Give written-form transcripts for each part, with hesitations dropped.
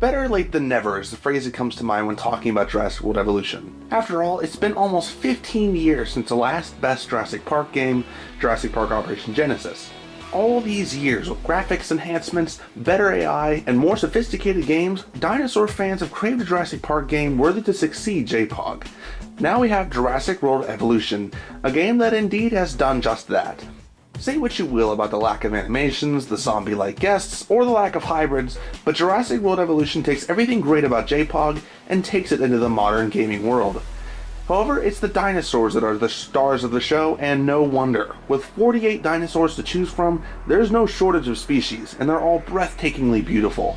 Better late than never is the phrase that comes to mind when talking about Jurassic World Evolution. After all, it's been almost 15 years since the last best Jurassic Park game, Jurassic Park Operation Genesis. All these years with graphics enhancements, better AI, and more sophisticated games, dinosaur fans have craved a Jurassic Park game worthy to succeed JPOG. Now we have Jurassic World Evolution, a game that indeed has done just that. Say what you will about the lack of animations, the zombie-like guests, or the lack of hybrids, but Jurassic World Evolution takes everything great about JPOG and takes it into the modern gaming world. However, it's the dinosaurs that are the stars of the show, and no wonder. With 48 dinosaurs to choose from, there's no shortage of species, and they're all breathtakingly beautiful.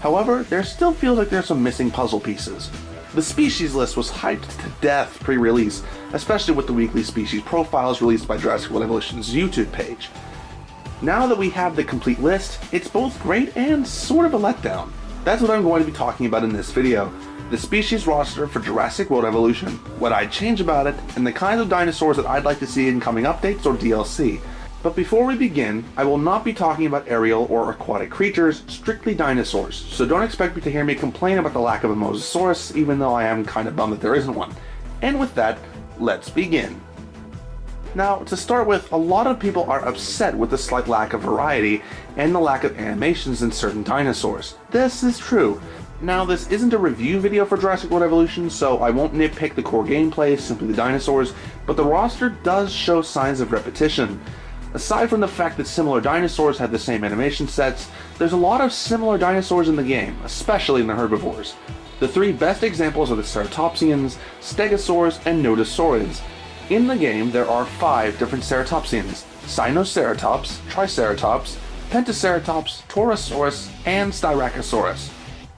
However, there still feels like there's some missing puzzle pieces. The species list was hyped to death pre-release, especially with the weekly species profiles released by Jurassic World Evolution's YouTube page. Now that we have the complete list, it's both great and sort of a letdown. That's what I'm going to be talking about in this video. The species roster for Jurassic World Evolution, what I'd change about it, and the kinds of dinosaurs that I'd like to see in coming updates or DLC. But before we begin, I will not be talking about aerial or aquatic creatures, strictly dinosaurs, so don't expect me to hear me complain about the lack of a mosasaurus, even though I am kinda bummed that there isn't one. And with that, let's begin. Now, to start with, a lot of people are upset with the slight lack of variety and the lack of animations in certain dinosaurs. This is true. Now, this isn't a review video for Jurassic World Evolution, so I won't nitpick the core gameplay, simply the dinosaurs, but the roster does show signs of repetition. Aside from the fact that similar dinosaurs have the same animation sets, there's a lot of similar dinosaurs in the game, especially in the herbivores. The three best examples are the ceratopsians, stegosaurs, and nodosaurids. In the game, there are 5 different ceratopsians: Sinoceratops, Triceratops, Pentaceratops, Torosaurus, and Styracosaurus.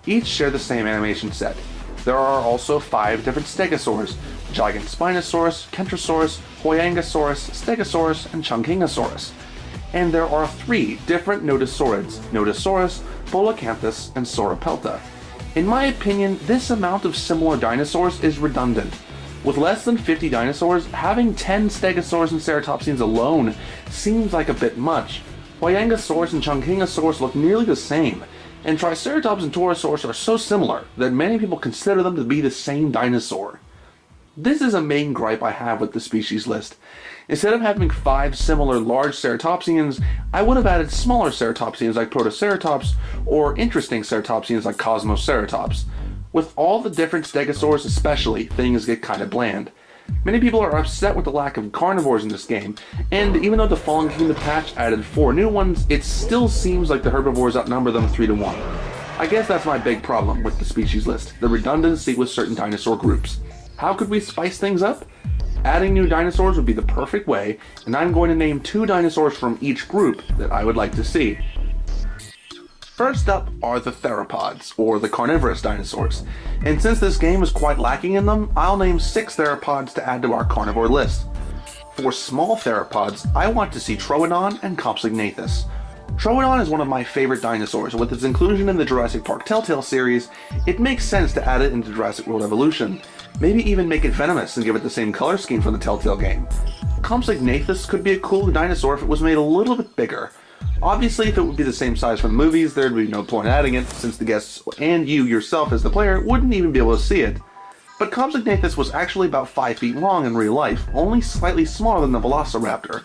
Each share the same animation set. There are also 5 different stegosaurs: Gigantospinosaurus, Kentrosaurus, Huyangosaurus, Stegosaurus, and Chungkingosaurus. And there are 3 different nodosaurids: Nodosaurus, Polacanthus, and Sauropelta. In my opinion, this amount of similar dinosaurs is redundant. With less than 50 dinosaurs, having 10 stegosaurs and ceratopsians alone seems like a bit much. Huyangosaurus and Chungkingosaurus look nearly the same, and Triceratops and Torosaurus are so similar that many people consider them to be the same dinosaur. This is a main gripe I have with the species list. Instead of having 5 similar large ceratopsians, I would have added smaller ceratopsians like Protoceratops, or interesting ceratopsians like Cosmoceratops. With all the different stegosaurs especially, things get kinda bland. Many people are upset with the lack of carnivores in this game, and even though the Fallen Kingdom patch added 4 new ones, it still seems like the herbivores outnumber them 3 to 1. I guess that's my big problem with the species list, the redundancy with certain dinosaur groups. How could we spice things up? Adding new dinosaurs would be the perfect way, and I'm going to name 2 dinosaurs from each group that I would like to see. First up are the theropods, or the carnivorous dinosaurs, and since this game is quite lacking in them, I'll name 6 theropods to add to our carnivore list. For small theropods, I want to see Troodon and Compsognathus. Troodon is one of my favorite dinosaurs, and with its inclusion in the Jurassic Park Telltale series, it makes sense to add it into Jurassic World Evolution. Maybe even make it venomous and give it the same color scheme from the Telltale game. Compsognathus could be a cool dinosaur if it was made a little bit bigger. Obviously, if it would be the same size from the movies, there'd be no point adding it, since the guests and you yourself as the player wouldn't even be able to see it. But Compsognathus was actually about 5 feet long in real life, only slightly smaller than the Velociraptor.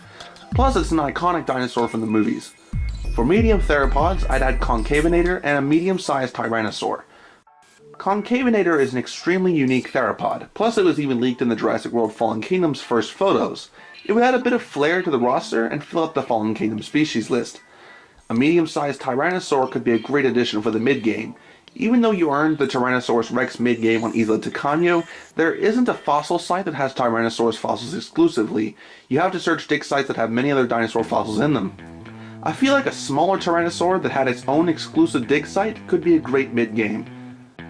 Plus, it's an iconic dinosaur from the movies. For medium theropods, I'd add Concavinator and a medium-sized Tyrannosaur. Concavinator is an extremely unique theropod, plus it was even leaked in the Jurassic World Fallen Kingdom's first photos. It would add a bit of flair to the roster and fill up the Fallen Kingdom species list. A medium-sized Tyrannosaur could be a great addition for the mid-game. Even though you earned the Tyrannosaurus Rex mid-game on Isla Tucano, there isn't a fossil site that has Tyrannosaurus fossils exclusively. You have to search dig sites that have many other dinosaur fossils in them. I feel like a smaller Tyrannosaur that had its own exclusive dig site could be a great mid-game.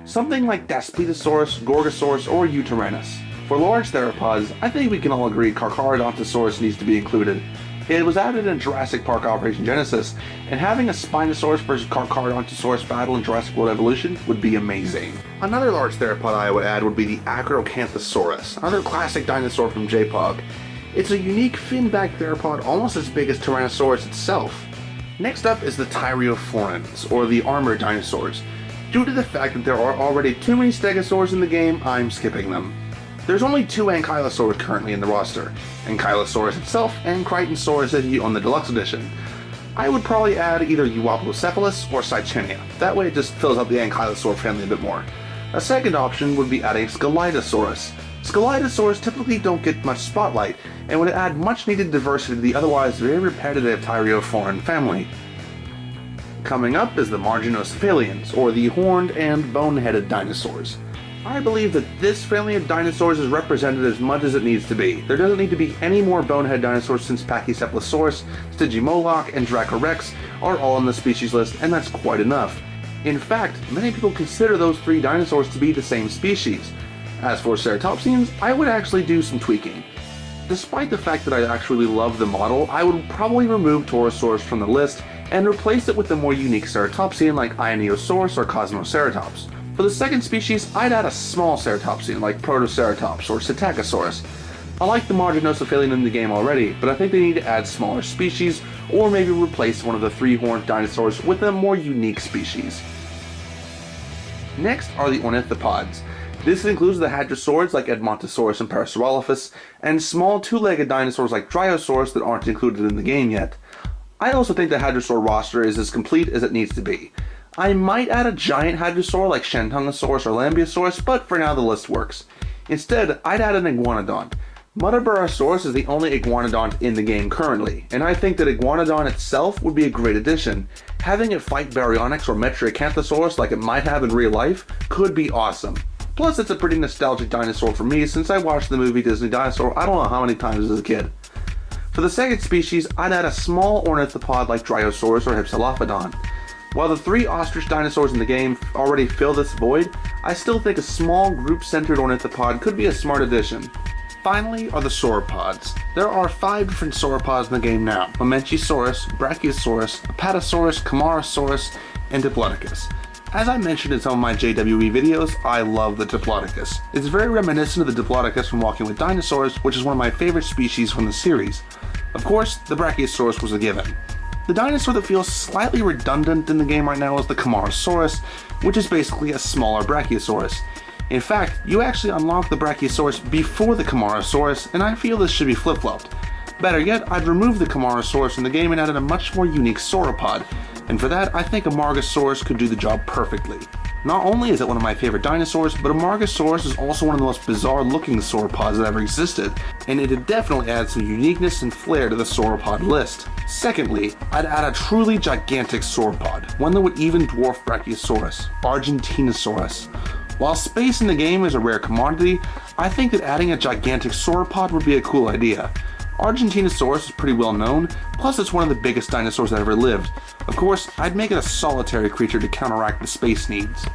Something like Daspletosaurus, Gorgosaurus, or Eutyrannus. For large theropods, I think we can all agree Carcharodontosaurus needs to be included. It was added in Jurassic Park Operation Genesis, and having a Spinosaurus vs Carcharodontosaurus battle in Jurassic World Evolution would be amazing. Another large theropod I would add would be the Acrocanthosaurus, another classic dinosaur from JPOG. It's a unique fin-backed theropod almost as big as Tyrannosaurus itself. Next up is the Tyriophorans, or the armored dinosaurs. Due to the fact that there are already too many stegosaurs in the game, I'm skipping them. There's only 2 ankylosaurs currently in the roster, Ankylosaurus itself and Crichtonsaurus on the deluxe edition. I would probably add either Euoplocephalus or Cychinia, that way it just fills out the ankylosaur family a bit more. A second option would be adding Scelidosaurus. Scelidosaurs typically don't get much spotlight, and would add much needed diversity to the otherwise very repetitive Tyrioforan family. Coming up is the Marginocephalians, or the horned and bone-headed dinosaurs. I believe that this family of dinosaurs is represented as much as it needs to be. There doesn't need to be any more bonehead dinosaurs since Pachycephalosaurus, Stygimoloch, and Dracorex are all on the species list, and that's quite enough. In fact, many people consider those 3 dinosaurs to be the same species. As for Ceratopsians, I would actually do some tweaking. Despite the fact that I actually love the model, I would probably remove Torosaurus from the list and replace it with a more unique Ceratopsian like Ionosaurus or Cosmoceratops. For the second species, I'd add a small ceratopsian like Protoceratops or Psittacosaurus. I like the Marginocephalian in the game already, but I think they need to add smaller species, or maybe replace one of the 3-horned dinosaurs with a more unique species. Next are the ornithopods. This includes the hadrosaurs like Edmontosaurus and Parasaurolophus, and small 2-legged dinosaurs like Dryosaurus that aren't included in the game yet. I also think the hadrosaur roster is as complete as it needs to be. I might add a giant hadrosaur like Shantungosaurus or Lambeosaurus, but for now the list works. Instead, I'd add an iguanodont. Muttaburrasaurus is the only iguanodont in the game currently, and I think that iguanodon itself would be a great addition. Having it fight Baryonyx or Metriacanthosaurus like it might have in real life could be awesome. Plus, it's a pretty nostalgic dinosaur for me since I watched the movie Disney Dinosaur I don't know how many times as a kid. For the second species, I'd add a small ornithopod like Dryosaurus or Hypsilophodon. While the 3 ostrich dinosaurs in the game already fill this void, I still think a small group-centered ornithopod could be a smart addition. Finally are the sauropods. There are 5 different sauropods in the game now: Mamenchisaurus, Brachiosaurus, Apatosaurus, Camarasaurus, and Diplodocus. As I mentioned in some of my JWE videos, I love the Diplodocus. It's very reminiscent of the Diplodocus from Walking with Dinosaurs, which is one of my favorite species from the series. Of course, the Brachiosaurus was a given. The dinosaur that feels slightly redundant in the game right now is the Camarasaurus, which is basically a smaller Brachiosaurus. In fact, you actually unlock the Brachiosaurus before the Camarasaurus, and I feel this should be flip-flopped. Better yet, I'd remove the Camarasaurus from the game and added a much more unique sauropod, and for that, I think Amargasaurus could do the job perfectly. Not only is it one of my favorite dinosaurs, but Amargasaurus is also one of the most bizarre looking sauropods that ever existed, and it'd definitely add some uniqueness and flair to the sauropod list. Secondly, I'd add a truly gigantic sauropod, one that would even dwarf Brachiosaurus, Argentinosaurus. While space in the game is a rare commodity, I think that adding a gigantic sauropod would be a cool idea. Argentinosaurus is pretty well known, plus it's one of the biggest dinosaurs that ever lived. Of course, I'd make it a solitary creature to counteract the space needs.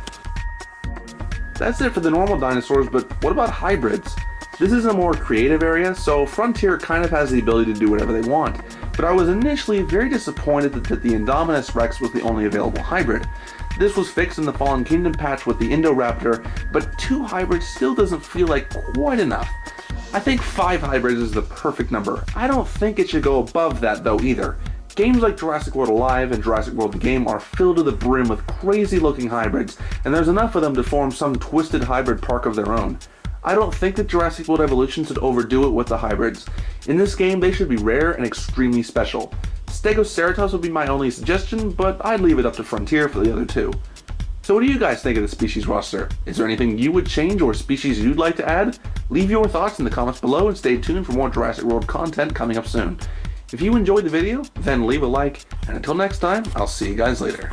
That's it for the normal dinosaurs, but what about hybrids? This is a more creative area, so Frontier kind of has the ability to do whatever they want, but I was initially very disappointed that the Indominus Rex was the only available hybrid. This was fixed in the Fallen Kingdom patch with the Indoraptor, but 2 hybrids still doesn't feel like quite enough. I think 5 hybrids is the perfect number. I don't think it should go above that though either. Games like Jurassic World Alive and Jurassic World the Game are filled to the brim with crazy looking hybrids, and there's enough of them to form some twisted hybrid park of their own. I don't think that Jurassic World Evolution should overdo it with the hybrids. In this game, they should be rare and extremely special. Stegoceratops would be my only suggestion, but I'd leave it up to Frontier for the other 2. So what do you guys think of the species roster? Is there anything you would change or species you'd like to add? Leave your thoughts in the comments below and stay tuned for more Jurassic World content coming up soon. If you enjoyed the video, then leave a like, and until next time, I'll see you guys later.